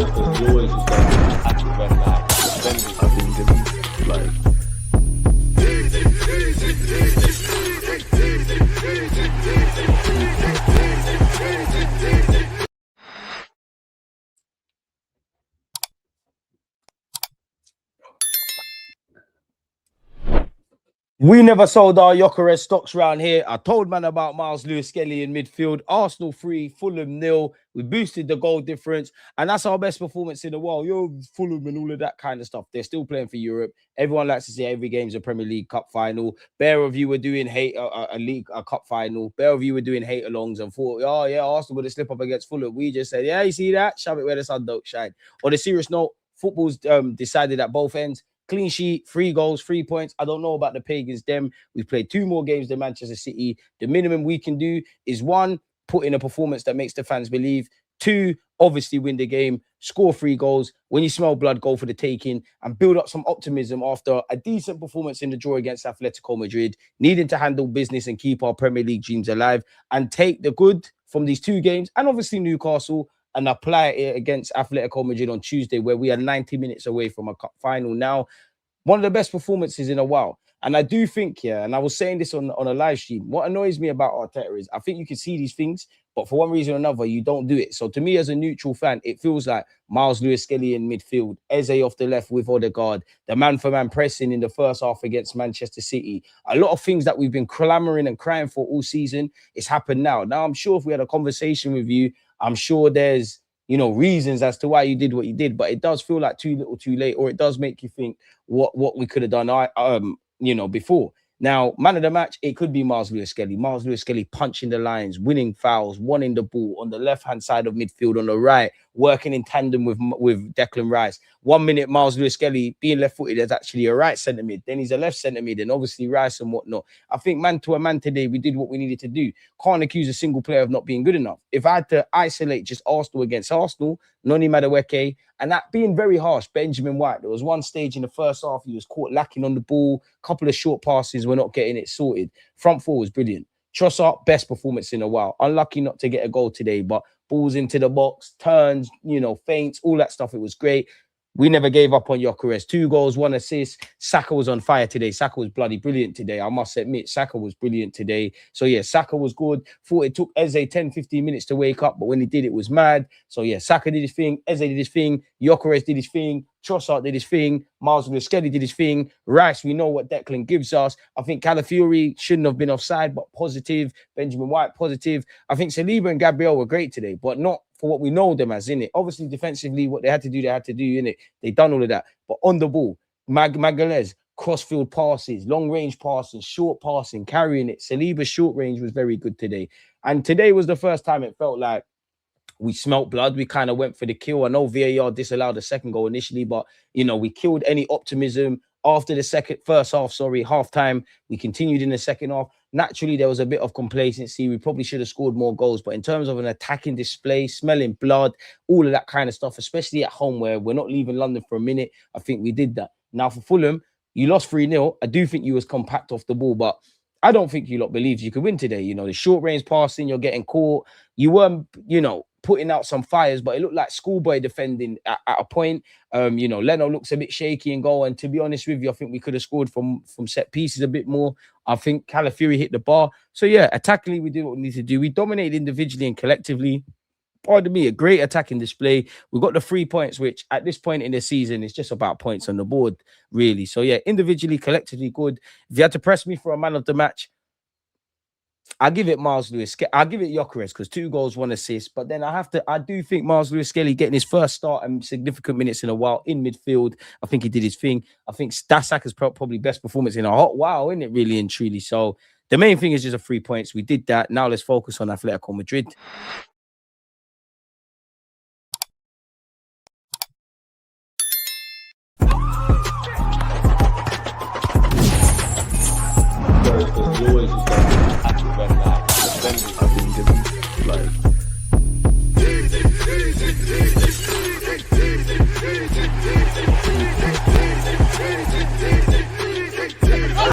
because you always just got to tackle when like defenders. I think like. We never sold our Gyokeres stocks around here. I told man about Miles Lewis-Skelly in midfield. Arsenal 3, Fulham 0. We boosted the goal difference. And that's our best performance in the world. Yo, Fulham and all of that kind of stuff. They're still playing for Europe. Everyone likes to say every game's a Premier League Cup final. Bear of you were doing a cup final. Bear of you were doing hate-alongs and thought, oh, yeah, Arsenal would have slipped up against Fulham. We just said, yeah, you see that? Shove it where the sun don't shine. On a serious note, football's decided at both ends. Clean sheet, 3 goals, 3 points. I don't know about the Pagans, them. We've played 2 more games than Manchester City. The minimum we can do is 1, put in a performance that makes the fans believe. 2, obviously win the game, score 3 goals. When you smell blood, go for the taking and build up some optimism after a decent performance in the draw against Atletico Madrid, needing to handle business and keep our Premier League dreams alive and take the good from these 2 games and obviously Newcastle and apply it against Atletico Madrid on Tuesday, where we are 90 minutes away from a cup final now. One of the best performances in a while. And I do think, yeah, and I was saying this on a live stream, what annoys me about Arteta is I think you can see these things, but for one reason or another, you don't do it. So to me, as a neutral fan, it feels like Miles Lewis-Skelly in midfield, Eze off the left with Odegaard, the man-for-man pressing in the first half against Manchester City. A lot of things that we've been clamoring and crying for all season, it's happened now. Now, I'm sure if we had a conversation with you, I'm sure there's, you know, reasons as to why you did what you did, but it does feel like too little too late, or it does make you think what we could have done, you know, before. Now, man of the match, it could be Miles Lewis-Skelly. Miles Lewis-Skelly punching the lines, winning fouls, wanting the ball on the left-hand side of midfield, on the right, working in tandem with Declan Rice. 1 minute, Miles Lewis-Skelly being left-footed is actually a right centre mid. Then he's a left centre mid, and obviously Rice and whatnot. I think man to a man today, we did what we needed to do. Can't accuse a single player of not being good enough. If I had to isolate just Arsenal against Arsenal, Noni Madueke, and that being very harsh, Benjamin White, there was one stage in the first half, he was caught lacking on the ball, a couple of short passes, we're not getting it sorted. Front four was brilliant. Trossard, best performance in a while. Unlucky not to get a goal today, but balls into the box, turns, you know, feints, all that stuff. It was great. We never gave up on Gyokeres. 2 goals, 1 assist. Saka was on fire today. Saka was bloody brilliant today. I must admit, Saka was brilliant today. So, yeah, Saka was good. Thought it took Eze 10, 15 minutes to wake up, but when he did, it was mad. So, yeah, Saka did his thing. Eze did his thing. Gyokeres did his thing. Trossard did his thing. Miles Lewis-Skelly did his thing. Rice, we know what Declan gives us. I think Calafiori shouldn't have been offside, but positive. Benjamin White, positive. I think Saliba and Gabriel were great today, but not for what we know them as, innit? Obviously, defensively, what they had to do, innit? They done all of that. But on the ball, Magalhaes, crossfield passes, long-range passing, short passing, carrying it. Saliba's short range was very good today. And today was the first time it felt like we smelt blood. We kind of went for the kill. I know VAR disallowed the second goal initially, but, you know, we killed any optimism after the first half, half time. We continued in the second half. Naturally, there was a bit of complacency. We probably should have scored more goals. But in terms of an attacking display, smelling blood, all of that kind of stuff, especially at home where we're not leaving London for a minute, I think we did that. Now, for Fulham, you lost 3-0. I do think you was compact off the ball, but I don't think you lot believed you could win today. You know, the short range passing, you're getting caught. You weren't, you know, putting out some fires, but it looked like schoolboy defending at a point. You know, Leno looks a bit shaky and goal. And to be honest with you, I think we could have scored from set pieces a bit more. I think Calafiori hit the bar. So yeah, attackingly, we did what we need to do. We dominated individually and collectively. Pardon me, a great attacking display. We got the 3 points, which at this point in the season is just about points on the board, really. So yeah, individually, collectively good. If you had to press me for a man of the match, I'll give it Miles Lewis-Skelly. I'll give it Gyokeres because 2 goals, 1 assist. But then I do think Miles Lewis-Skelly getting his first start and significant minutes in a while in midfield. I think he did his thing. I think Saka's probably best performance in a hot while, isn't it, really and truly? So the main thing is just a 3 points. We did that. Now let's focus on Atletico Madrid.